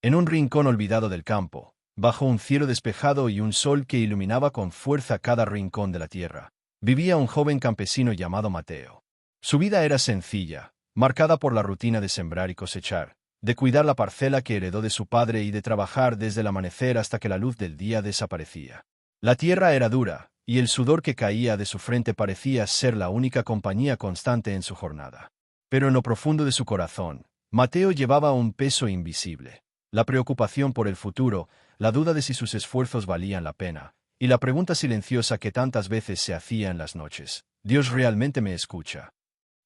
En un rincón olvidado del campo, bajo un cielo despejado y un sol que iluminaba con fuerza cada rincón de la tierra, vivía un joven campesino llamado Mateo. Su vida era sencilla, marcada por la rutina de sembrar y cosechar, de cuidar la parcela que heredó de su padre y de trabajar desde el amanecer hasta que la luz del día desaparecía. La tierra era dura, y el sudor que caía de su frente parecía ser la única compañía constante en su jornada. Pero en lo profundo de su corazón, Mateo llevaba un peso invisible: la preocupación por el futuro, la duda de si sus esfuerzos valían la pena, y la pregunta silenciosa que tantas veces se hacía en las noches: ¿Dios realmente me escucha?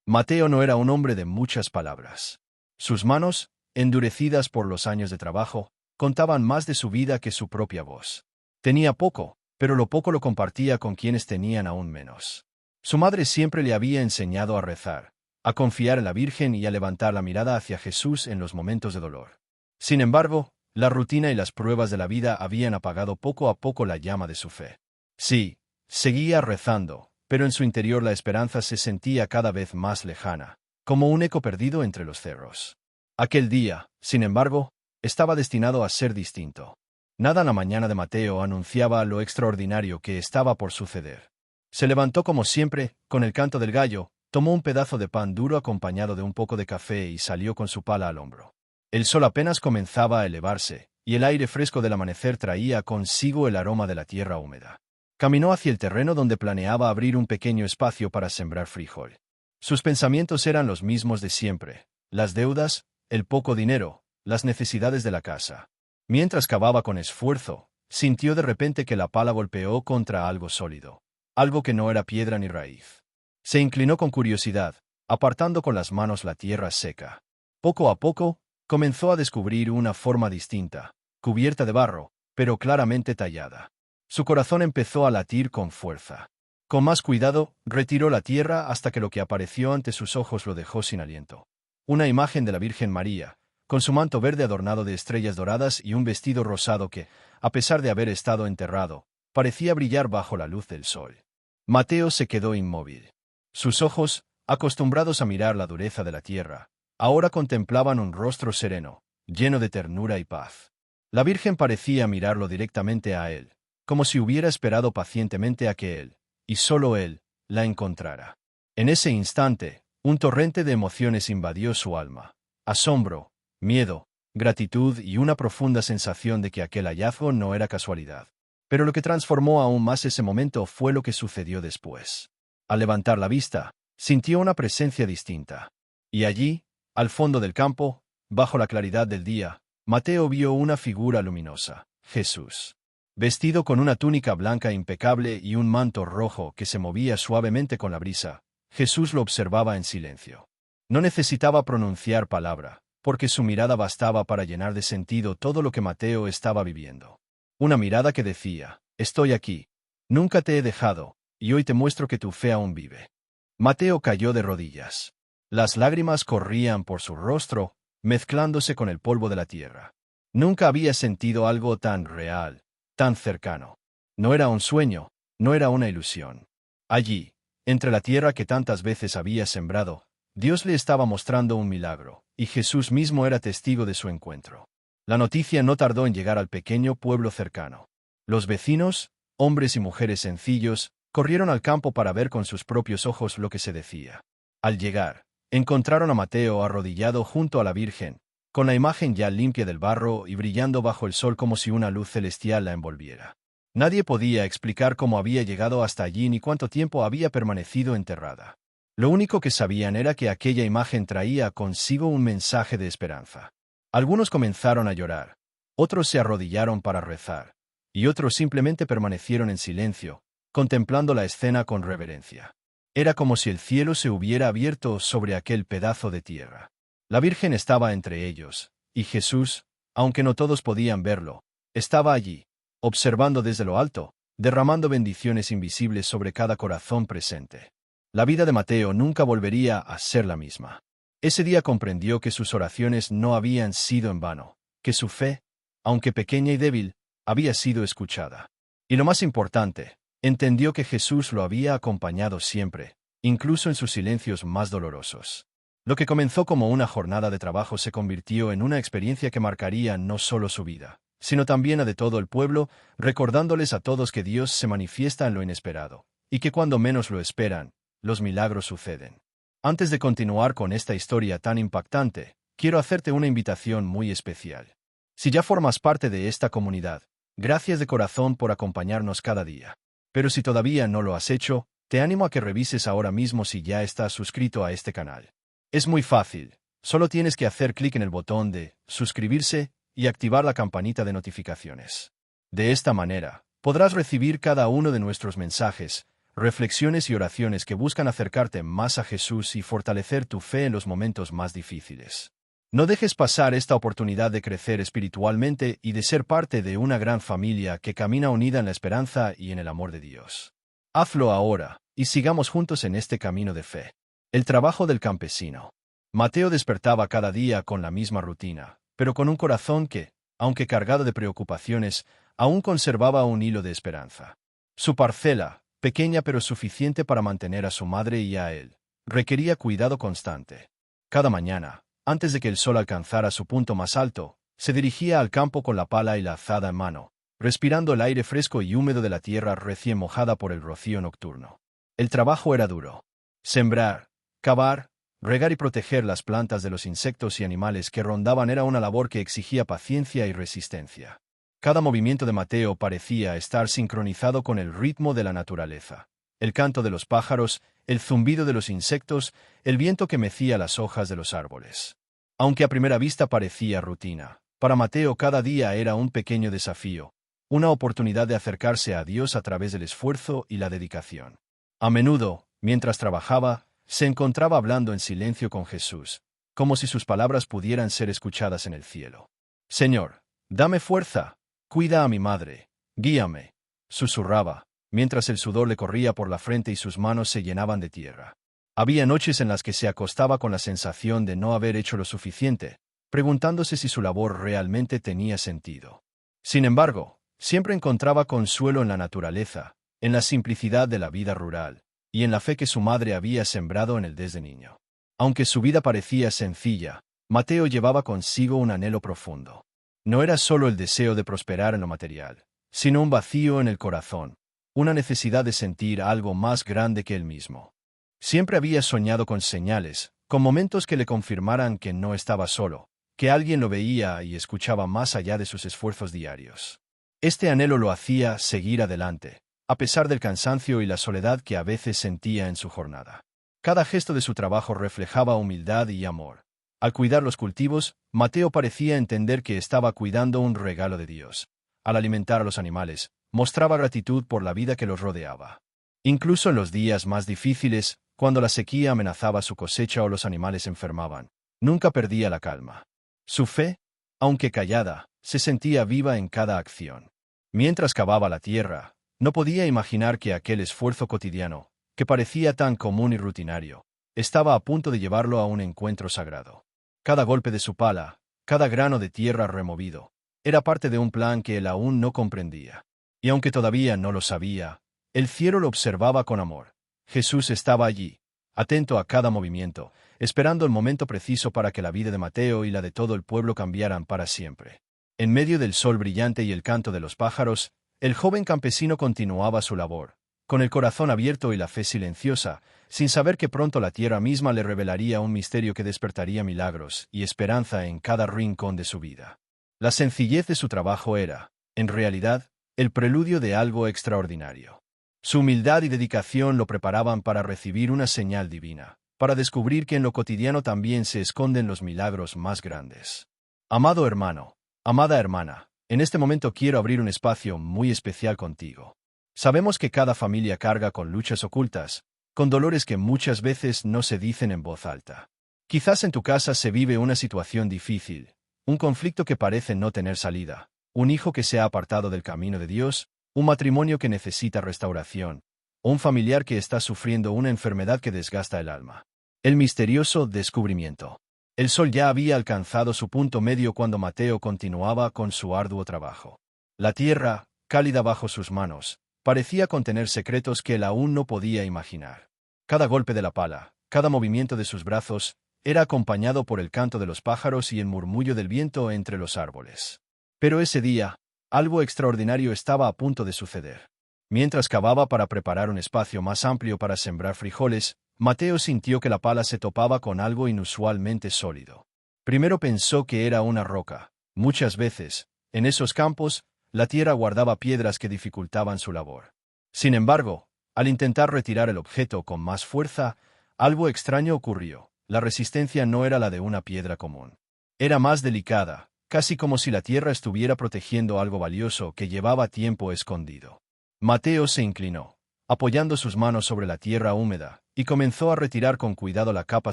Mateo no era un hombre de muchas palabras. Sus manos, endurecidas por los años de trabajo, contaban más de su vida que su propia voz. Tenía poco, pero lo poco lo compartía con quienes tenían aún menos. Su madre siempre le había enseñado a rezar, a confiar en la Virgen y a levantar la mirada hacia Jesús en los momentos de dolor. Sin embargo, la rutina y las pruebas de la vida habían apagado poco a poco la llama de su fe. Sí, seguía rezando, pero en su interior la esperanza se sentía cada vez más lejana, como un eco perdido entre los cerros. Aquel día, sin embargo, estaba destinado a ser distinto. Nada en la mañana de Mateo anunciaba lo extraordinario que estaba por suceder. Se levantó como siempre, con el canto del gallo, tomó un pedazo de pan duro acompañado de un poco de café y salió con su pala al hombro. El sol apenas comenzaba a elevarse, y el aire fresco del amanecer traía consigo el aroma de la tierra húmeda. Caminó hacia el terreno donde planeaba abrir un pequeño espacio para sembrar frijol. Sus pensamientos eran los mismos de siempre: las deudas, el poco dinero, las necesidades de la casa. Mientras cavaba con esfuerzo, sintió de repente que la pala golpeó contra algo sólido, algo que no era piedra ni raíz. Se inclinó con curiosidad, apartando con las manos la tierra seca. Poco a poco, comenzó a descubrir una forma distinta, cubierta de barro, pero claramente tallada. Su corazón empezó a latir con fuerza. Con más cuidado, retiró la tierra hasta que lo que apareció ante sus ojos lo dejó sin aliento. Una imagen de la Virgen María, con su manto verde adornado de estrellas doradas y un vestido rosado que, a pesar de haber estado enterrado, parecía brillar bajo la luz del sol. Mateo se quedó inmóvil. Sus ojos, acostumbrados a mirar la dureza de la tierra, ahora contemplaban un rostro sereno, lleno de ternura y paz. La Virgen parecía mirarlo directamente a él, como si hubiera esperado pacientemente a que él, y solo él, la encontrara. En ese instante, un torrente de emociones invadió su alma: asombro, miedo, gratitud y una profunda sensación de que aquel hallazgo no era casualidad. Pero lo que transformó aún más ese momento fue lo que sucedió después. Al levantar la vista, sintió una presencia distinta. Y allí, al fondo del campo, bajo la claridad del día, Mateo vio una figura luminosa: Jesús. Vestido con una túnica blanca impecable y un manto rojo que se movía suavemente con la brisa, Jesús lo observaba en silencio. No necesitaba pronunciar palabra, porque su mirada bastaba para llenar de sentido todo lo que Mateo estaba viviendo. Una mirada que decía: estoy aquí, nunca te he dejado, y hoy te muestro que tu fe aún vive. Mateo cayó de rodillas. Las lágrimas corrían por su rostro, mezclándose con el polvo de la tierra. Nunca había sentido algo tan real, tan cercano. No era un sueño, no era una ilusión. Allí, entre la tierra que tantas veces había sembrado, Dios le estaba mostrando un milagro, y Jesús mismo era testigo de su encuentro. La noticia no tardó en llegar al pequeño pueblo cercano. Los vecinos, hombres y mujeres sencillos, corrieron al campo para ver con sus propios ojos lo que se decía. Al llegar, encontraron a Mateo arrodillado junto a la Virgen, con la imagen ya limpia del barro y brillando bajo el sol como si una luz celestial la envolviera. Nadie podía explicar cómo había llegado hasta allí ni cuánto tiempo había permanecido enterrada. Lo único que sabían era que aquella imagen traía consigo un mensaje de esperanza. Algunos comenzaron a llorar, otros se arrodillaron para rezar, y otros simplemente permanecieron en silencio, contemplando la escena con reverencia. Era como si el cielo se hubiera abierto sobre aquel pedazo de tierra. La Virgen estaba entre ellos, y Jesús, aunque no todos podían verlo, estaba allí, observando desde lo alto, derramando bendiciones invisibles sobre cada corazón presente. La vida de Mateo nunca volvería a ser la misma. Ese día comprendió que sus oraciones no habían sido en vano, que su fe, aunque pequeña y débil, había sido escuchada. Y lo más importante, entendió que Jesús lo había acompañado siempre, incluso en sus silencios más dolorosos. Lo que comenzó como una jornada de trabajo se convirtió en una experiencia que marcaría no solo su vida, sino también a de todo el pueblo, recordándoles a todos que Dios se manifiesta en lo inesperado, y que cuando menos lo esperan, los milagros suceden. Antes de continuar con esta historia tan impactante, quiero hacerte una invitación muy especial. Si ya formas parte de esta comunidad, gracias de corazón por acompañarnos cada día. Pero si todavía no lo has hecho, te animo a que revises ahora mismo si ya estás suscrito a este canal. Es muy fácil, solo tienes que hacer clic en el botón de suscribirse y activar la campanita de notificaciones. De esta manera, podrás recibir cada uno de nuestros mensajes, reflexiones y oraciones que buscan acercarte más a Jesús y fortalecer tu fe en los momentos más difíciles. No dejes pasar esta oportunidad de crecer espiritualmente y de ser parte de una gran familia que camina unida en la esperanza y en el amor de Dios. Hazlo ahora, y sigamos juntos en este camino de fe. El trabajo del campesino. Mateo despertaba cada día con la misma rutina, pero con un corazón que, aunque cargado de preocupaciones, aún conservaba un hilo de esperanza. Su parcela, pequeña pero suficiente para mantener a su madre y a él, requería cuidado constante. Cada mañana, antes de que el sol alcanzara su punto más alto, se dirigía al campo con la pala y la azada en mano, respirando el aire fresco y húmedo de la tierra recién mojada por el rocío nocturno. El trabajo era duro. Sembrar, cavar, regar y proteger las plantas de los insectos y animales que rondaban era una labor que exigía paciencia y resistencia. Cada movimiento de Mateo parecía estar sincronizado con el ritmo de la naturaleza. El canto de los pájaros, el zumbido de los insectos, el viento que mecía las hojas de los árboles. Aunque a primera vista parecía rutina, para Mateo cada día era un pequeño desafío, una oportunidad de acercarse a Dios a través del esfuerzo y la dedicación. A menudo, mientras trabajaba, se encontraba hablando en silencio con Jesús, como si sus palabras pudieran ser escuchadas en el cielo. «Señor, dame fuerza, cuida a mi madre, guíame», susurraba, mientras el sudor le corría por la frente y sus manos se llenaban de tierra. Había noches en las que se acostaba con la sensación de no haber hecho lo suficiente, preguntándose si su labor realmente tenía sentido. Sin embargo, siempre encontraba consuelo en la naturaleza, en la simplicidad de la vida rural, y en la fe que su madre había sembrado en él desde niño. Aunque su vida parecía sencilla, Mateo llevaba consigo un anhelo profundo. No era solo el deseo de prosperar en lo material, sino un vacío en el corazón, una necesidad de sentir algo más grande que él mismo. Siempre había soñado con señales, con momentos que le confirmaran que no estaba solo, que alguien lo veía y escuchaba más allá de sus esfuerzos diarios. Este anhelo lo hacía seguir adelante, a pesar del cansancio y la soledad que a veces sentía en su jornada. Cada gesto de su trabajo reflejaba humildad y amor. Al cuidar los cultivos, Mateo parecía entender que estaba cuidando un regalo de Dios. Al alimentar a los animales, mostraba gratitud por la vida que los rodeaba. Incluso en los días más difíciles, cuando la sequía amenazaba su cosecha o los animales enfermaban, nunca perdía la calma. Su fe, aunque callada, se sentía viva en cada acción. Mientras cavaba la tierra, no podía imaginar que aquel esfuerzo cotidiano, que parecía tan común y rutinario, estaba a punto de llevarlo a un encuentro sagrado. Cada golpe de su pala, cada grano de tierra removido, era parte de un plan que él aún no comprendía. Y aunque todavía no lo sabía, el cielo lo observaba con amor. Jesús estaba allí, atento a cada movimiento, esperando el momento preciso para que la vida de Mateo y la de todo el pueblo cambiaran para siempre. En medio del sol brillante y el canto de los pájaros, el joven campesino continuaba su labor, con el corazón abierto y la fe silenciosa, sin saber que pronto la tierra misma le revelaría un misterio que despertaría milagros y esperanza en cada rincón de su vida. La sencillez de su trabajo era, en realidad, el preludio de algo extraordinario. Su humildad y dedicación lo preparaban para recibir una señal divina, para descubrir que en lo cotidiano también se esconden los milagros más grandes. Amado hermano, amada hermana, en este momento quiero abrir un espacio muy especial contigo. Sabemos que cada familia carga con luchas ocultas, con dolores que muchas veces no se dicen en voz alta. Quizás en tu casa se vive una situación difícil, un conflicto que parece no tener salida, un hijo que se ha apartado del camino de Dios, un matrimonio que necesita restauración, o un familiar que está sufriendo una enfermedad que desgasta el alma. El misterioso descubrimiento. El sol ya había alcanzado su punto medio cuando Mateo continuaba con su arduo trabajo. La tierra, cálida bajo sus manos, parecía contener secretos que él aún no podía imaginar. Cada golpe de la pala, cada movimiento de sus brazos, era acompañado por el canto de los pájaros y el murmullo del viento entre los árboles. Pero ese día, algo extraordinario estaba a punto de suceder. Mientras cavaba para preparar un espacio más amplio para sembrar frijoles, Mateo sintió que la pala se topaba con algo inusualmente sólido. Primero pensó que era una roca. Muchas veces, en esos campos, la tierra guardaba piedras que dificultaban su labor. Sin embargo, al intentar retirar el objeto con más fuerza, algo extraño ocurrió. La resistencia no era la de una piedra común. Era más delicada, casi como si la tierra estuviera protegiendo algo valioso que llevaba tiempo escondido. Mateo se inclinó, apoyando sus manos sobre la tierra húmeda, y comenzó a retirar con cuidado la capa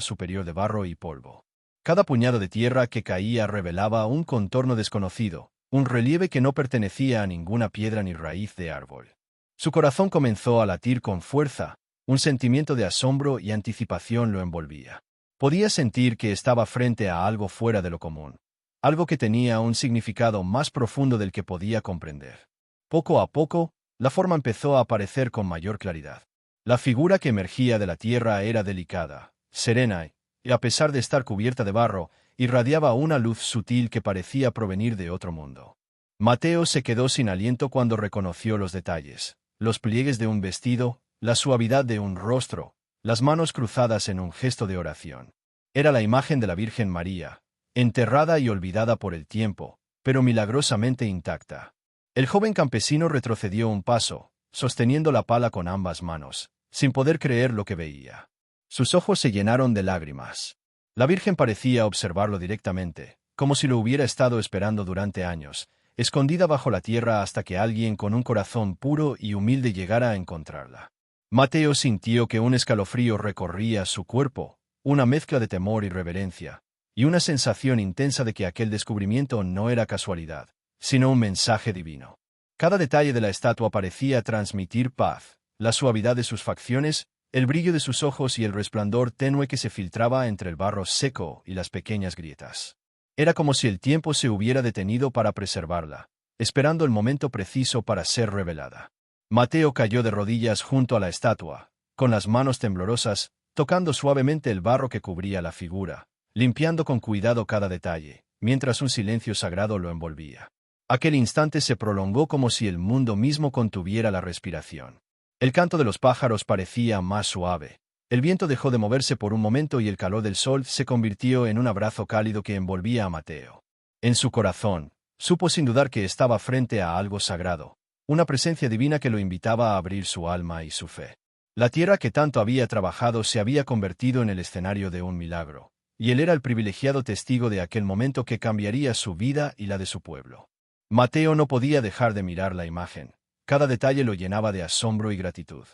superior de barro y polvo. Cada puñado de tierra que caía revelaba un contorno desconocido, un relieve que no pertenecía a ninguna piedra ni raíz de árbol. Su corazón comenzó a latir con fuerza, un sentimiento de asombro y anticipación lo envolvía. Podía sentir que estaba frente a algo fuera de lo común, algo que tenía un significado más profundo del que podía comprender. Poco a poco, la forma empezó a aparecer con mayor claridad. La figura que emergía de la tierra era delicada, serena y, a pesar de estar cubierta de barro, irradiaba una luz sutil que parecía provenir de otro mundo. Mateo se quedó sin aliento cuando reconoció los detalles, los pliegues de un vestido, la suavidad de un rostro, las manos cruzadas en un gesto de oración. Era la imagen de la Virgen María, enterrada y olvidada por el tiempo, pero milagrosamente intacta. El joven campesino retrocedió un paso, sosteniendo la pala con ambas manos, sin poder creer lo que veía. Sus ojos se llenaron de lágrimas. La Virgen parecía observarlo directamente, como si lo hubiera estado esperando durante años, escondida bajo la tierra hasta que alguien con un corazón puro y humilde llegara a encontrarla. Mateo sintió que un escalofrío recorría su cuerpo, una mezcla de temor y reverencia, y una sensación intensa de que aquel descubrimiento no era casualidad, sino un mensaje divino. Cada detalle de la estatua parecía transmitir paz, la suavidad de sus facciones, el brillo de sus ojos y el resplandor tenue que se filtraba entre el barro seco y las pequeñas grietas. Era como si el tiempo se hubiera detenido para preservarla, esperando el momento preciso para ser revelada. Mateo cayó de rodillas junto a la estatua, con las manos temblorosas, tocando suavemente el barro que cubría la figura, limpiando con cuidado cada detalle, mientras un silencio sagrado lo envolvía. Aquel instante se prolongó como si el mundo mismo contuviera la respiración. El canto de los pájaros parecía más suave. El viento dejó de moverse por un momento y el calor del sol se convirtió en un abrazo cálido que envolvía a Mateo. En su corazón, supo sin dudar que estaba frente a algo sagrado, una presencia divina que lo invitaba a abrir su alma y su fe. La tierra que tanto había trabajado se había convertido en el escenario de un milagro, y él era el privilegiado testigo de aquel momento que cambiaría su vida y la de su pueblo. Mateo no podía dejar de mirar la imagen. Cada detalle lo llenaba de asombro y gratitud.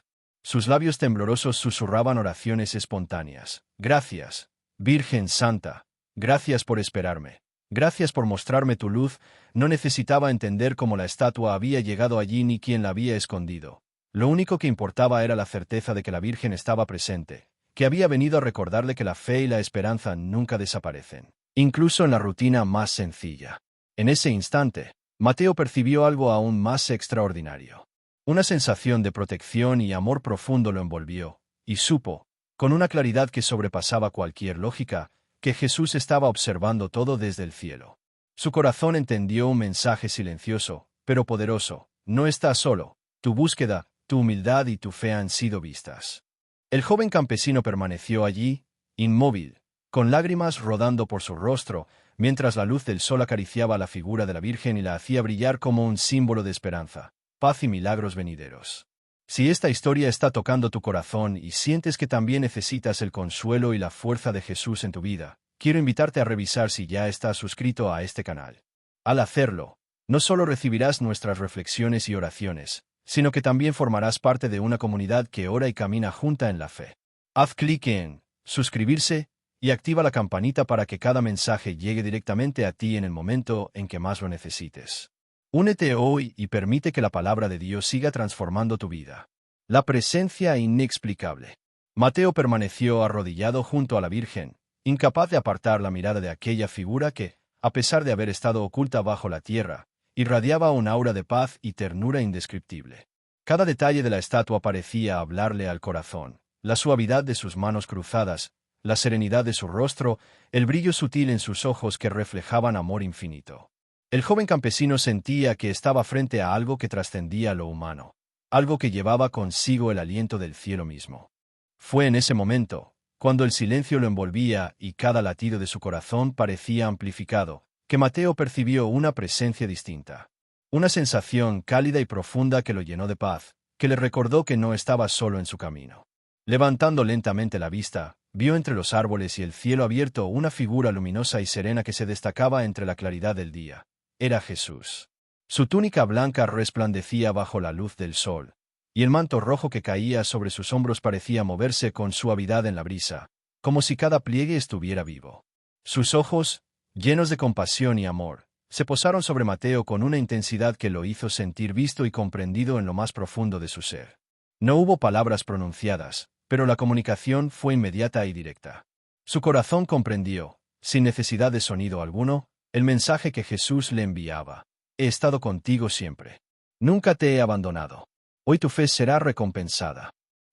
Sus labios temblorosos susurraban oraciones espontáneas. Gracias, Virgen Santa, gracias por esperarme. Gracias por mostrarme tu luz. No necesitaba entender cómo la estatua había llegado allí ni quién la había escondido. Lo único que importaba era la certeza de que la Virgen estaba presente, que había venido a recordarle que la fe y la esperanza nunca desaparecen, incluso en la rutina más sencilla. En ese instante, Mateo percibió algo aún más extraordinario. Una sensación de protección y amor profundo lo envolvió, y supo, con una claridad que sobrepasaba cualquier lógica, que Jesús estaba observando todo desde el cielo. Su corazón entendió un mensaje silencioso, pero poderoso. No estás solo. Tu búsqueda, tu humildad y tu fe han sido vistas. El joven campesino permaneció allí, inmóvil, con lágrimas rodando por su rostro, mientras la luz del sol acariciaba la figura de la Virgen y la hacía brillar como un símbolo de esperanza, paz y milagros venideros. Si esta historia está tocando tu corazón y sientes que también necesitas el consuelo y la fuerza de Jesús en tu vida, quiero invitarte a revisar si ya estás suscrito a este canal. Al hacerlo, no solo recibirás nuestras reflexiones y oraciones, sino que también formarás parte de una comunidad que ora y camina junta en la fe. Haz clic en suscribirse y activa la campanita para que cada mensaje llegue directamente a ti en el momento en que más lo necesites. Únete hoy y permite que la palabra de Dios siga transformando tu vida. La presencia inexplicable. Mateo permaneció arrodillado junto a la Virgen, incapaz de apartar la mirada de aquella figura que, a pesar de haber estado oculta bajo la tierra, irradiaba un aura de paz y ternura indescriptible. Cada detalle de la estatua parecía hablarle al corazón. La suavidad de sus manos cruzadas, la serenidad de su rostro, el brillo sutil en sus ojos que reflejaban amor infinito. El joven campesino sentía que estaba frente a algo que trascendía lo humano, algo que llevaba consigo el aliento del cielo mismo. Fue en ese momento, cuando el silencio lo envolvía y cada latido de su corazón parecía amplificado, que Mateo percibió una presencia distinta. Una sensación cálida y profunda que lo llenó de paz, que le recordó que no estaba solo en su camino. Levantando lentamente la vista, vio entre los árboles y el cielo abierto una figura luminosa y serena que se destacaba entre la claridad del día. Era Jesús. Su túnica blanca resplandecía bajo la luz del sol, y el manto rojo que caía sobre sus hombros parecía moverse con suavidad en la brisa, como si cada pliegue estuviera vivo. Sus ojos, llenos de compasión y amor, se posaron sobre Mateo con una intensidad que lo hizo sentir visto y comprendido en lo más profundo de su ser. No hubo palabras pronunciadas, pero la comunicación fue inmediata y directa. Su corazón comprendió, sin necesidad de sonido alguno, el mensaje que Jesús le enviaba. He estado contigo siempre. Nunca te he abandonado. Hoy tu fe será recompensada.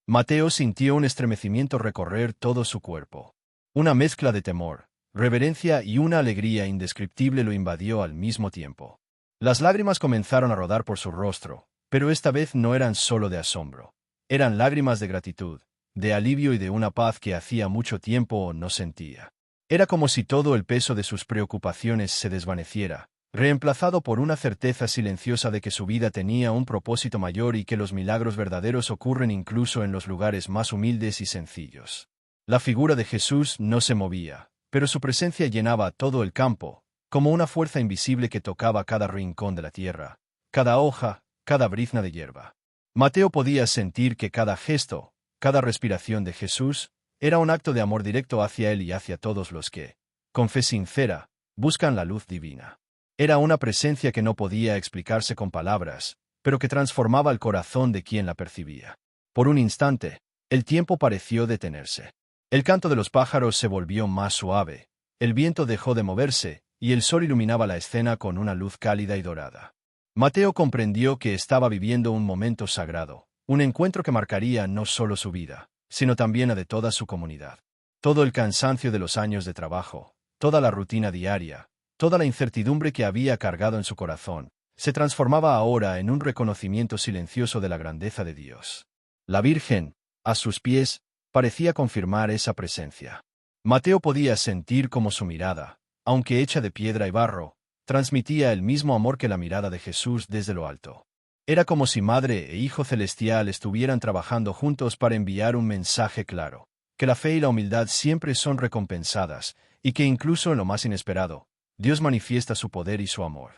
Mateo sintió un estremecimiento recorrer todo su cuerpo. Una mezcla de temor, reverencia y una alegría indescriptible lo invadió al mismo tiempo. Las lágrimas comenzaron a rodar por su rostro, pero esta vez no eran solo de asombro. Eran lágrimas de gratitud, de alivio y de una paz que hacía mucho tiempo no sentía. Era como si todo el peso de sus preocupaciones se desvaneciera, reemplazado por una certeza silenciosa de que su vida tenía un propósito mayor y que los milagros verdaderos ocurren incluso en los lugares más humildes y sencillos. La figura de Jesús no se movía, pero su presencia llenaba todo el campo, como una fuerza invisible que tocaba cada rincón de la tierra, cada hoja, cada brizna de hierba. Mateo podía sentir que cada gesto, cada respiración de Jesús, era un acto de amor directo hacia él y hacia todos los que, con fe sincera, buscan la luz divina. Era una presencia que no podía explicarse con palabras, pero que transformaba el corazón de quien la percibía. Por un instante, el tiempo pareció detenerse. El canto de los pájaros se volvió más suave, el viento dejó de moverse, y el sol iluminaba la escena con una luz cálida y dorada. Mateo comprendió que estaba viviendo un momento sagrado, un encuentro que marcaría no solo su vida, sino también la de toda su comunidad. Todo el cansancio de los años de trabajo, toda la rutina diaria, toda la incertidumbre que había cargado en su corazón, se transformaba ahora en un reconocimiento silencioso de la grandeza de Dios. La Virgen, a sus pies, parecía confirmar esa presencia. Mateo podía sentir cómo su mirada, aunque hecha de piedra y barro, transmitía el mismo amor que la mirada de Jesús desde lo alto. Era como si Madre e Hijo Celestial estuvieran trabajando juntos para enviar un mensaje claro, que la fe y la humildad siempre son recompensadas, y que incluso en lo más inesperado, Dios manifiesta su poder y su amor.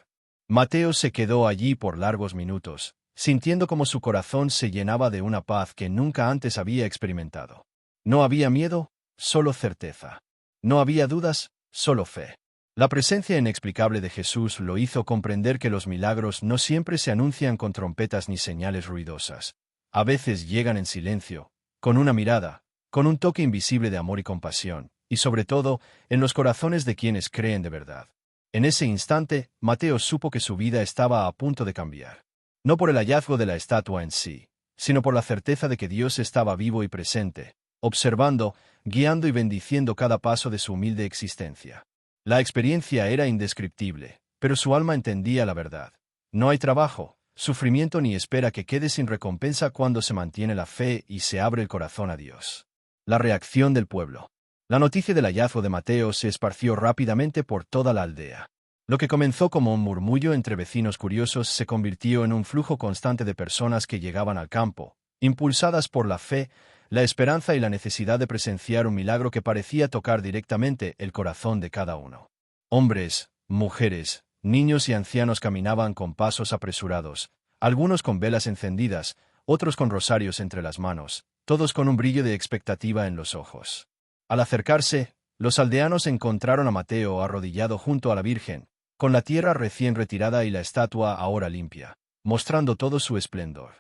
Mateo se quedó allí por largos minutos, sintiendo como su corazón se llenaba de una paz que nunca antes había experimentado. No había miedo, solo certeza. No había dudas, solo fe. La presencia inexplicable de Jesús lo hizo comprender que los milagros no siempre se anuncian con trompetas ni señales ruidosas. A veces llegan en silencio, con una mirada, con un toque invisible de amor y compasión, y sobre todo, en los corazones de quienes creen de verdad. En ese instante, Mateo supo que su vida estaba a punto de cambiar. No por el hallazgo de la estatua en sí, sino por la certeza de que Dios estaba vivo y presente, observando, guiando y bendiciendo cada paso de su humilde existencia. La experiencia era indescriptible, pero su alma entendía la verdad. No hay trabajo, sufrimiento ni espera que quede sin recompensa cuando se mantiene la fe y se abre el corazón a Dios. La reacción del pueblo. La noticia del hallazgo de Mateo se esparció rápidamente por toda la aldea. Lo que comenzó como un murmullo entre vecinos curiosos se convirtió en un flujo constante de personas que llegaban al campo, impulsadas por la fe, la esperanza y la necesidad de presenciar un milagro que parecía tocar directamente el corazón de cada uno. Hombres, mujeres, niños y ancianos caminaban con pasos apresurados, algunos con velas encendidas, otros con rosarios entre las manos, todos con un brillo de expectativa en los ojos. Al acercarse, los aldeanos encontraron a Mateo arrodillado junto a la Virgen, con la tierra recién retirada y la estatua ahora limpia, mostrando todo su esplendor.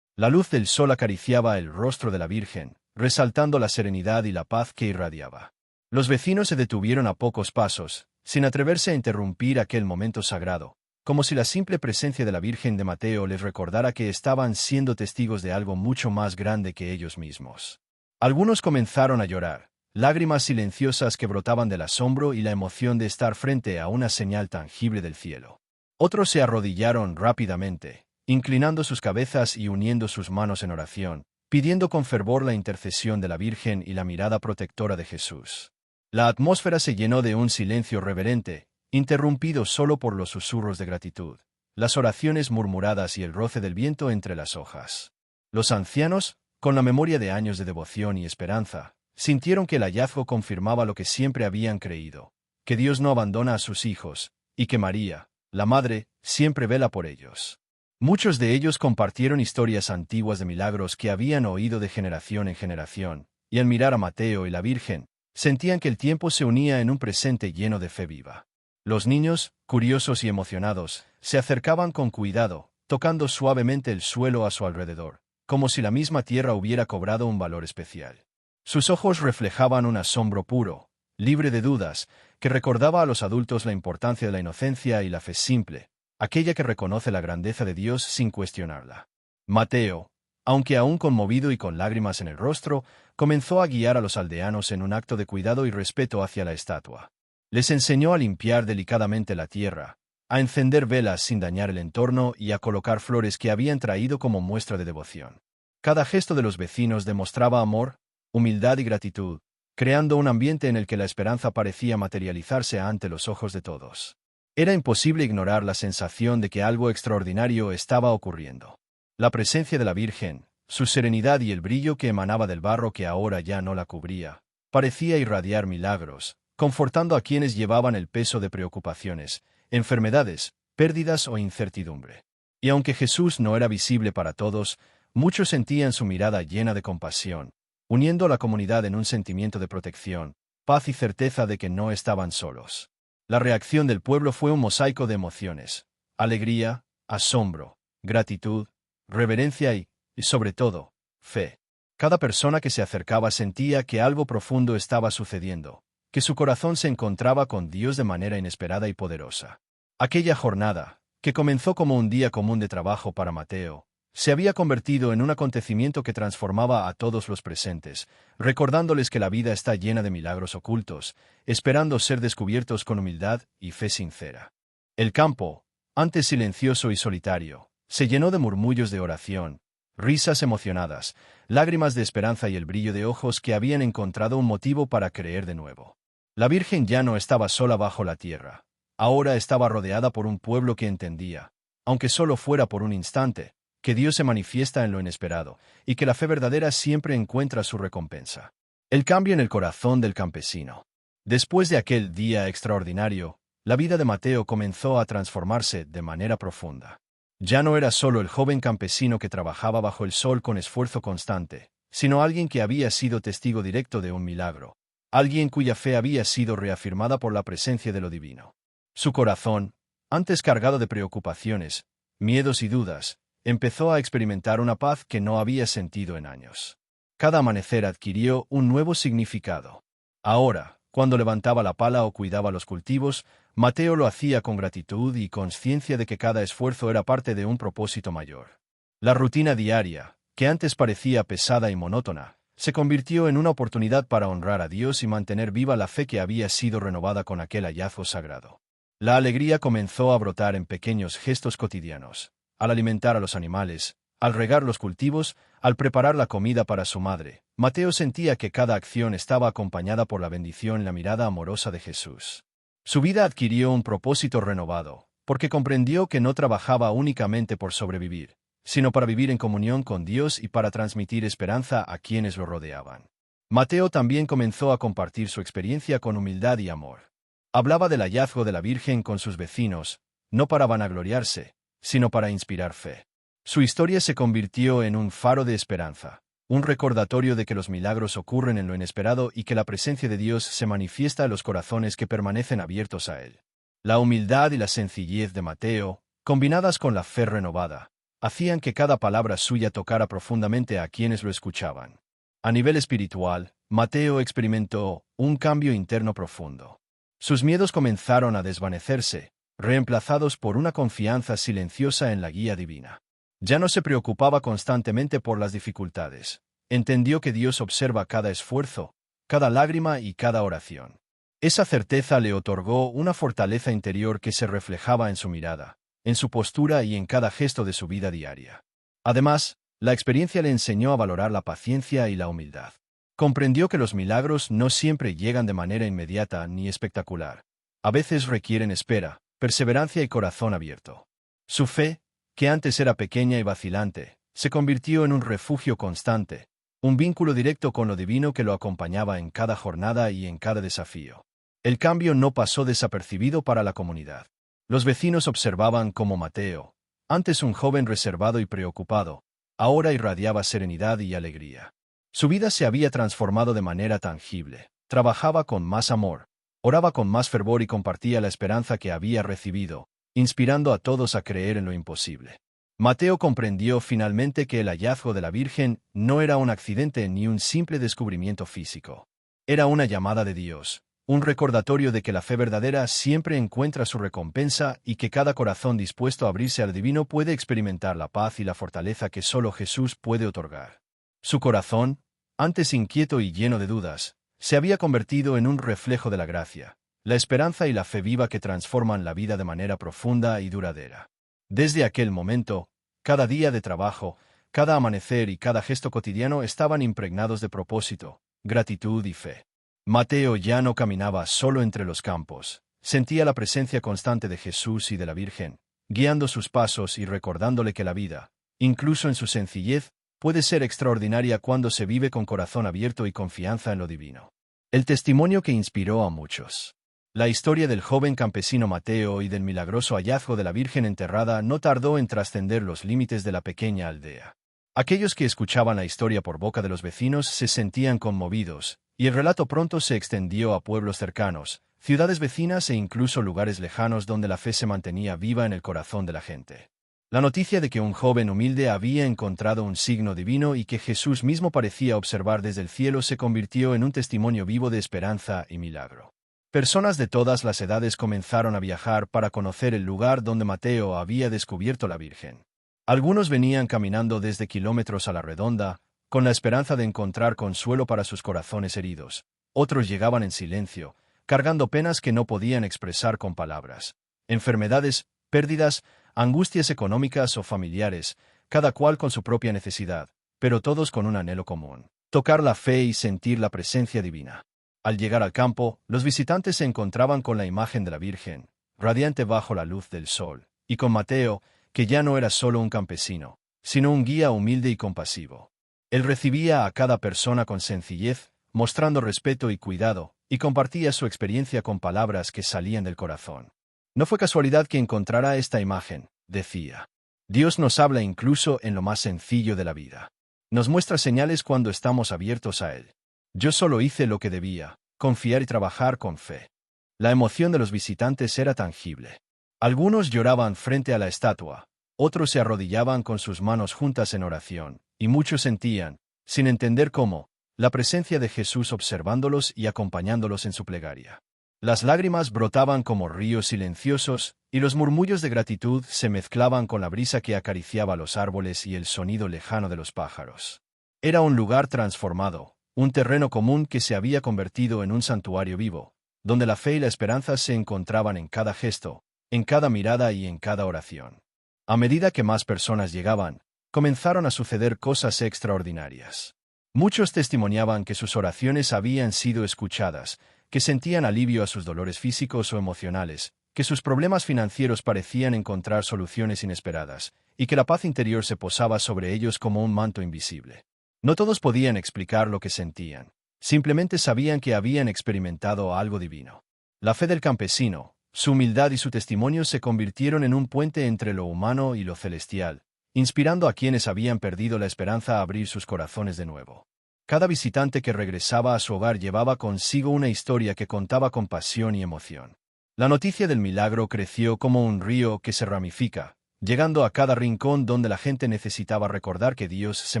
La luz del sol acariciaba el rostro de la Virgen, resaltando la serenidad y la paz que irradiaba. Los vecinos se detuvieron a pocos pasos, sin atreverse a interrumpir aquel momento sagrado, como si la simple presencia de la Virgen de Mateo les recordara que estaban siendo testigos de algo mucho más grande que ellos mismos. Algunos comenzaron a llorar, lágrimas silenciosas que brotaban del asombro y la emoción de estar frente a una señal tangible del cielo. Otros se arrodillaron rápidamente, inclinando sus cabezas y uniendo sus manos en oración, pidiendo con fervor la intercesión de la Virgen y la mirada protectora de Jesús. La atmósfera se llenó de un silencio reverente, interrumpido solo por los susurros de gratitud, las oraciones murmuradas y el roce del viento entre las hojas. Los ancianos, con la memoria de años de devoción y esperanza, sintieron que el hallazgo confirmaba lo que siempre habían creído, que Dios no abandona a sus hijos, y que María, la Madre, siempre vela por ellos. Muchos de ellos compartieron historias antiguas de milagros que habían oído de generación en generación, y al mirar a Mateo y la Virgen, sentían que el tiempo se unía en un presente lleno de fe viva. Los niños, curiosos y emocionados, se acercaban con cuidado, tocando suavemente el suelo a su alrededor, como si la misma tierra hubiera cobrado un valor especial. Sus ojos reflejaban un asombro puro, libre de dudas, que recordaba a los adultos la importancia de la inocencia y la fe simple, aquella que reconoce la grandeza de Dios sin cuestionarla. Mateo, aunque aún conmovido y con lágrimas en el rostro, comenzó a guiar a los aldeanos en un acto de cuidado y respeto hacia la estatua. Les enseñó a limpiar delicadamente la tierra, a encender velas sin dañar el entorno y a colocar flores que habían traído como muestra de devoción. Cada gesto de los vecinos demostraba amor, humildad y gratitud, creando un ambiente en el que la esperanza parecía materializarse ante los ojos de todos. Era imposible ignorar la sensación de que algo extraordinario estaba ocurriendo. La presencia de la Virgen, su serenidad y el brillo que emanaba del barro que ahora ya no la cubría, parecía irradiar milagros, confortando a quienes llevaban el peso de preocupaciones, enfermedades, pérdidas o incertidumbre. Y aunque Jesús no era visible para todos, muchos sentían su mirada llena de compasión, uniendo a la comunidad en un sentimiento de protección, paz y certeza de que no estaban solos. La reacción del pueblo fue un mosaico de emociones: alegría, asombro, gratitud, reverencia y, sobre todo, fe. Cada persona que se acercaba sentía que algo profundo estaba sucediendo, que su corazón se encontraba con Dios de manera inesperada y poderosa. Aquella jornada, que comenzó como un día común de trabajo para Mateo, se había convertido en un acontecimiento que transformaba a todos los presentes, recordándoles que la vida está llena de milagros ocultos, esperando ser descubiertos con humildad y fe sincera. El campo, antes silencioso y solitario, se llenó de murmullos de oración, risas emocionadas, lágrimas de esperanza y el brillo de ojos que habían encontrado un motivo para creer de nuevo. La Virgen ya no estaba sola bajo la tierra, ahora estaba rodeada por un pueblo que entendía, aunque solo fuera por un instante, que Dios se manifiesta en lo inesperado, y que la fe verdadera siempre encuentra su recompensa. El cambio en el corazón del campesino. Después de aquel día extraordinario, la vida de Mateo comenzó a transformarse de manera profunda. Ya no era solo el joven campesino que trabajaba bajo el sol con esfuerzo constante, sino alguien que había sido testigo directo de un milagro, alguien cuya fe había sido reafirmada por la presencia de lo divino. Su corazón, antes cargado de preocupaciones, miedos y dudas, empezó a experimentar una paz que no había sentido en años. Cada amanecer adquirió un nuevo significado. Ahora, cuando levantaba la pala o cuidaba los cultivos, Mateo lo hacía con gratitud y conciencia de que cada esfuerzo era parte de un propósito mayor. La rutina diaria, que antes parecía pesada y monótona, se convirtió en una oportunidad para honrar a Dios y mantener viva la fe que había sido renovada con aquel hallazgo sagrado. La alegría comenzó a brotar en pequeños gestos cotidianos. Al alimentar a los animales, al regar los cultivos, al preparar la comida para su madre, Mateo sentía que cada acción estaba acompañada por la bendición y la mirada amorosa de Jesús. Su vida adquirió un propósito renovado, porque comprendió que no trabajaba únicamente por sobrevivir, sino para vivir en comunión con Dios y para transmitir esperanza a quienes lo rodeaban. Mateo también comenzó a compartir su experiencia con humildad y amor. Hablaba del hallazgo de la Virgen con sus vecinos, no para vanagloriarse, sino para inspirar fe. Su historia se convirtió en un faro de esperanza, un recordatorio de que los milagros ocurren en lo inesperado y que la presencia de Dios se manifiesta en los corazones que permanecen abiertos a Él. La humildad y la sencillez de Mateo, combinadas con la fe renovada, hacían que cada palabra suya tocara profundamente a quienes lo escuchaban. A nivel espiritual, Mateo experimentó un cambio interno profundo. Sus miedos comenzaron a desvanecerse, reemplazados por una confianza silenciosa en la guía divina. Ya no se preocupaba constantemente por las dificultades. Entendió que Dios observa cada esfuerzo, cada lágrima y cada oración. Esa certeza le otorgó una fortaleza interior que se reflejaba en su mirada, en su postura y en cada gesto de su vida diaria. Además, la experiencia le enseñó a valorar la paciencia y la humildad. Comprendió que los milagros no siempre llegan de manera inmediata ni espectacular. A veces requieren espera, perseverancia y corazón abierto. Su fe, que antes era pequeña y vacilante, se convirtió en un refugio constante, un vínculo directo con lo divino que lo acompañaba en cada jornada y en cada desafío. El cambio no pasó desapercibido para la comunidad. Los vecinos observaban cómo Mateo, antes un joven reservado y preocupado, ahora irradiaba serenidad y alegría. Su vida se había transformado de manera tangible. Trabajaba con más amor, oraba con más fervor y compartía la esperanza que había recibido, inspirando a todos a creer en lo imposible. Mateo comprendió finalmente que el hallazgo de la Virgen no era un accidente ni un simple descubrimiento físico. Era una llamada de Dios, un recordatorio de que la fe verdadera siempre encuentra su recompensa y que cada corazón dispuesto a abrirse al divino puede experimentar la paz y la fortaleza que solo Jesús puede otorgar. Su corazón, antes inquieto y lleno de dudas, se había convertido en un reflejo de la gracia, la esperanza y la fe viva que transforman la vida de manera profunda y duradera. Desde aquel momento, cada día de trabajo, cada amanecer y cada gesto cotidiano estaban impregnados de propósito, gratitud y fe. Mateo ya no caminaba solo entre los campos, sentía la presencia constante de Jesús y de la Virgen, guiando sus pasos y recordándole que la vida, incluso en su sencillez, puede ser extraordinaria cuando se vive con corazón abierto y confianza en lo divino. El testimonio que inspiró a muchos. La historia del joven campesino Mateo y del milagroso hallazgo de la Virgen enterrada no tardó en trascender los límites de la pequeña aldea. Aquellos que escuchaban la historia por boca de los vecinos se sentían conmovidos, y el relato pronto se extendió a pueblos cercanos, ciudades vecinas e incluso lugares lejanos donde la fe se mantenía viva en el corazón de la gente. La noticia de que un joven humilde había encontrado un signo divino y que Jesús mismo parecía observar desde el cielo se convirtió en un testimonio vivo de esperanza y milagro. Personas de todas las edades comenzaron a viajar para conocer el lugar donde Mateo había descubierto la Virgen. Algunos venían caminando desde kilómetros a la redonda, con la esperanza de encontrar consuelo para sus corazones heridos. Otros llegaban en silencio, cargando penas que no podían expresar con palabras. Enfermedades, pérdidas, angustias económicas o familiares, cada cual con su propia necesidad, pero todos con un anhelo común: tocar la fe y sentir la presencia divina. Al llegar al campo, los visitantes se encontraban con la imagen de la Virgen, radiante bajo la luz del sol, y con Mateo, que ya no era solo un campesino, sino un guía humilde y compasivo. Él recibía a cada persona con sencillez, mostrando respeto y cuidado, y compartía su experiencia con palabras que salían del corazón. No fue casualidad que encontrara esta imagen, decía. Dios nos habla incluso en lo más sencillo de la vida. Nos muestra señales cuando estamos abiertos a Él. Yo solo hice lo que debía, confiar y trabajar con fe. La emoción de los visitantes era tangible. Algunos lloraban frente a la estatua, otros se arrodillaban con sus manos juntas en oración, y muchos sentían, sin entender cómo, la presencia de Jesús observándolos y acompañándolos en su plegaria. Las lágrimas brotaban como ríos silenciosos, y los murmullos de gratitud se mezclaban con la brisa que acariciaba los árboles y el sonido lejano de los pájaros. Era un lugar transformado, un terreno común que se había convertido en un santuario vivo, donde la fe y la esperanza se encontraban en cada gesto, en cada mirada y en cada oración. A medida que más personas llegaban, comenzaron a suceder cosas extraordinarias. Muchos testimoniaban que sus oraciones habían sido escuchadas, que sentían alivio a sus dolores físicos o emocionales, que sus problemas financieros parecían encontrar soluciones inesperadas, y que la paz interior se posaba sobre ellos como un manto invisible. No todos podían explicar lo que sentían, simplemente sabían que habían experimentado algo divino. La fe del campesino, su humildad y su testimonio se convirtieron en un puente entre lo humano y lo celestial, inspirando a quienes habían perdido la esperanza a abrir sus corazones de nuevo. Cada visitante que regresaba a su hogar llevaba consigo una historia que contaba con pasión y emoción. La noticia del milagro creció como un río que se ramifica, llegando a cada rincón donde la gente necesitaba recordar que Dios se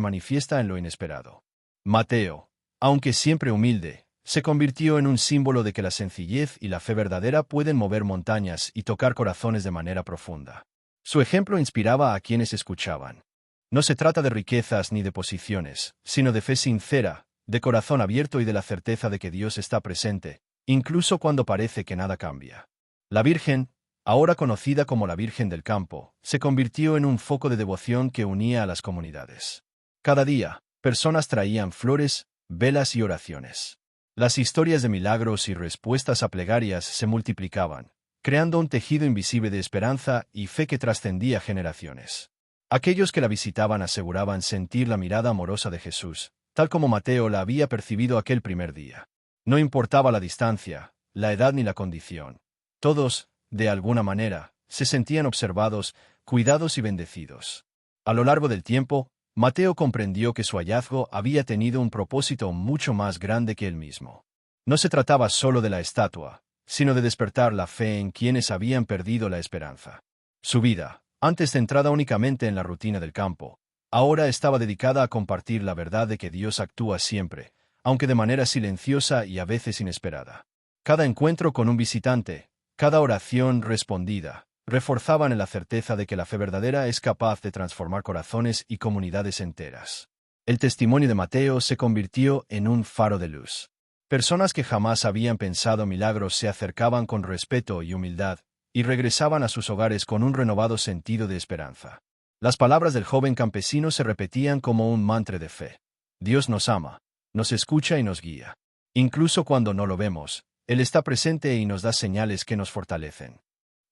manifiesta en lo inesperado. Mateo, aunque siempre humilde, se convirtió en un símbolo de que la sencillez y la fe verdadera pueden mover montañas y tocar corazones de manera profunda. Su ejemplo inspiraba a quienes escuchaban. No se trata de riquezas ni de posiciones, sino de fe sincera, de corazón abierto y de la certeza de que Dios está presente, incluso cuando parece que nada cambia. La Virgen, ahora conocida como la Virgen del Campo, se convirtió en un foco de devoción que unía a las comunidades. Cada día, personas traían flores, velas y oraciones. Las historias de milagros y respuestas a plegarias se multiplicaban, creando un tejido invisible de esperanza y fe que trascendía generaciones. Aquellos que la visitaban aseguraban sentir la mirada amorosa de Jesús, tal como Mateo la había percibido aquel primer día. No importaba la distancia, la edad ni la condición. Todos, de alguna manera, se sentían observados, cuidados y bendecidos. A lo largo del tiempo, Mateo comprendió que su hallazgo había tenido un propósito mucho más grande que él mismo. No se trataba solo de la estatua, sino de despertar la fe en quienes habían perdido la esperanza. Su vida, antes centrada únicamente en la rutina del campo, ahora estaba dedicada a compartir la verdad de que Dios actúa siempre, aunque de manera silenciosa y a veces inesperada. Cada encuentro con un visitante, cada oración respondida, reforzaban en la certeza de que la fe verdadera es capaz de transformar corazones y comunidades enteras. El testimonio de Mateo se convirtió en un faro de luz. Personas que jamás habían pensado milagros se acercaban con respeto y humildad, y regresaban a sus hogares con un renovado sentido de esperanza. Las palabras del joven campesino se repetían como un mantra de fe. Dios nos ama, nos escucha y nos guía. Incluso cuando no lo vemos, Él está presente y nos da señales que nos fortalecen.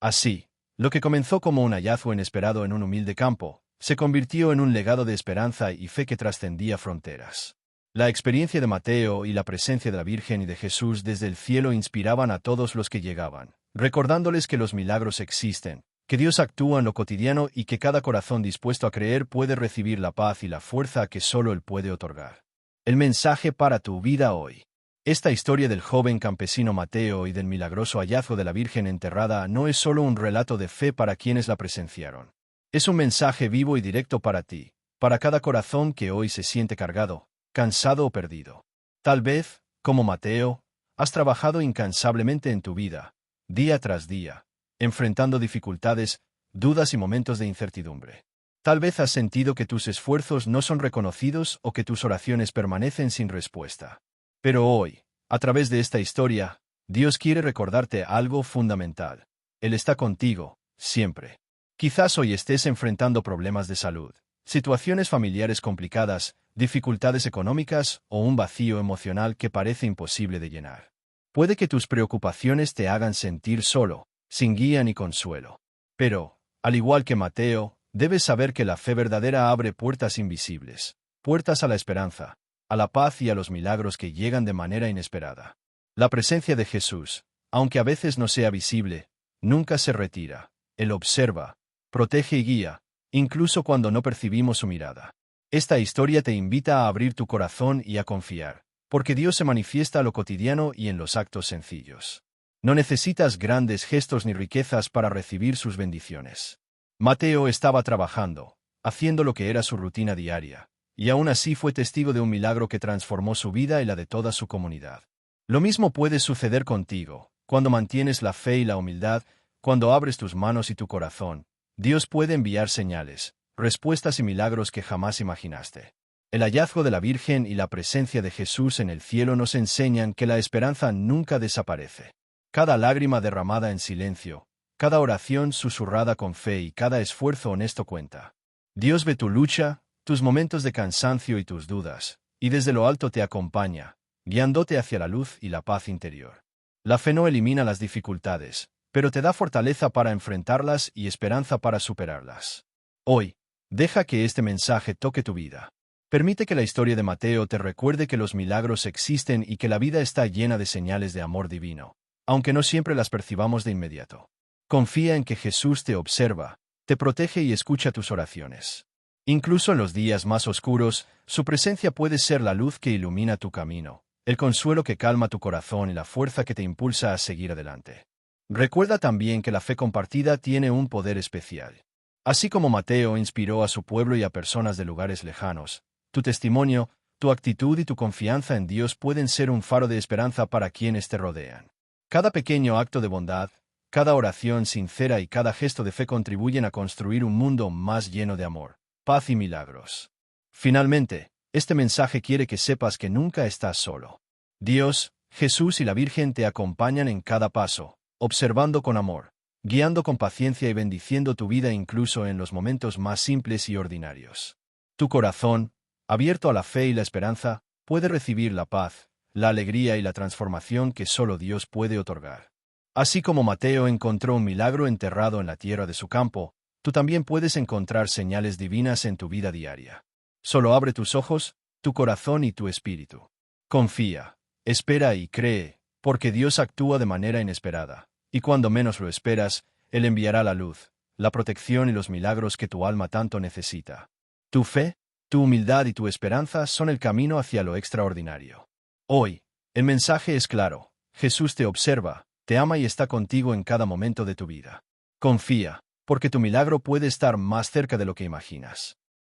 Así, lo que comenzó como un hallazgo inesperado en un humilde campo, se convirtió en un legado de esperanza y fe que trascendía fronteras. La experiencia de Mateo y la presencia de la Virgen y de Jesús desde el cielo inspiraban a todos los que llegaban, recordándoles que los milagros existen, que Dios actúa en lo cotidiano y que cada corazón dispuesto a creer puede recibir la paz y la fuerza que solo Él puede otorgar. El mensaje para tu vida hoy. Esta historia del joven campesino Mateo y del milagroso hallazgo de la Virgen enterrada no es solo un relato de fe para quienes la presenciaron. Es un mensaje vivo y directo para ti, para cada corazón que hoy se siente cargado, cansado o perdido. Tal vez, como Mateo, has trabajado incansablemente en tu vida, día tras día, enfrentando dificultades, dudas y momentos de incertidumbre. Tal vez has sentido que tus esfuerzos no son reconocidos o que tus oraciones permanecen sin respuesta. Pero hoy, a través de esta historia, Dios quiere recordarte algo fundamental. Él está contigo, siempre. Quizás hoy estés enfrentando problemas de salud, situaciones familiares complicadas, dificultades económicas o un vacío emocional que parece imposible de llenar. Puede que tus preocupaciones te hagan sentir solo, sin guía ni consuelo. Pero, al igual que Mateo, debes saber que la fe verdadera abre puertas invisibles, puertas a la esperanza, a la paz y a los milagros que llegan de manera inesperada. La presencia de Jesús, aunque a veces no sea visible, nunca se retira. Él observa, protege y guía, incluso cuando no percibimos su mirada. Esta historia te invita a abrir tu corazón y a confiar, porque Dios se manifiesta a lo cotidiano y en los actos sencillos. No necesitas grandes gestos ni riquezas para recibir sus bendiciones. Mateo estaba trabajando, haciendo lo que era su rutina diaria, y aún así fue testigo de un milagro que transformó su vida y la de toda su comunidad. Lo mismo puede suceder contigo, cuando mantienes la fe y la humildad, cuando abres tus manos y tu corazón. Dios puede enviar señales, respuestas y milagros que jamás imaginaste. El hallazgo de la Virgen y la presencia de Jesús en el cielo nos enseñan que la esperanza nunca desaparece. Cada lágrima derramada en silencio, cada oración susurrada con fe y cada esfuerzo honesto cuenta. Dios ve tu lucha, tus momentos de cansancio y tus dudas, y desde lo alto te acompaña, guiándote hacia la luz y la paz interior. La fe no elimina las dificultades, pero te da fortaleza para enfrentarlas y esperanza para superarlas. Hoy, deja que este mensaje toque tu vida. Permite que la historia de Mateo te recuerde que los milagros existen y que la vida está llena de señales de amor divino, aunque no siempre las percibamos de inmediato. Confía en que Jesús te observa, te protege y escucha tus oraciones. Incluso en los días más oscuros, su presencia puede ser la luz que ilumina tu camino, el consuelo que calma tu corazón y la fuerza que te impulsa a seguir adelante. Recuerda también que la fe compartida tiene un poder especial. Así como Mateo inspiró a su pueblo y a personas de lugares lejanos, tu testimonio, tu actitud y tu confianza en Dios pueden ser un faro de esperanza para quienes te rodean. Cada pequeño acto de bondad, cada oración sincera y cada gesto de fe contribuyen a construir un mundo más lleno de amor, paz y milagros. Finalmente, Este mensaje quiere que sepas que nunca estás solo. Dios, Jesús y la Virgen te acompañan en cada paso, observando con amor, guiando con paciencia y bendiciendo tu vida incluso en los momentos más simples y ordinarios. Tu corazón, abierto a la fe y la esperanza, puede recibir la paz, la alegría y la transformación que solo Dios puede otorgar. Así como Mateo encontró un milagro enterrado en la tierra de su campo, tú también puedes encontrar señales divinas en tu vida diaria. Solo abre tus ojos, tu corazón y tu espíritu. Confía, espera y cree, porque Dios actúa de manera inesperada, y cuando menos lo esperas, Él enviará la luz, la protección y los milagros que tu alma tanto necesita. Tu fe, tu humildad y tu esperanza son el camino hacia lo extraordinario. Hoy, el mensaje es claro: Jesús te observa, te ama y está contigo en cada momento de tu vida. Confía, porque tu milagro puede estar más cerca de lo que imaginas.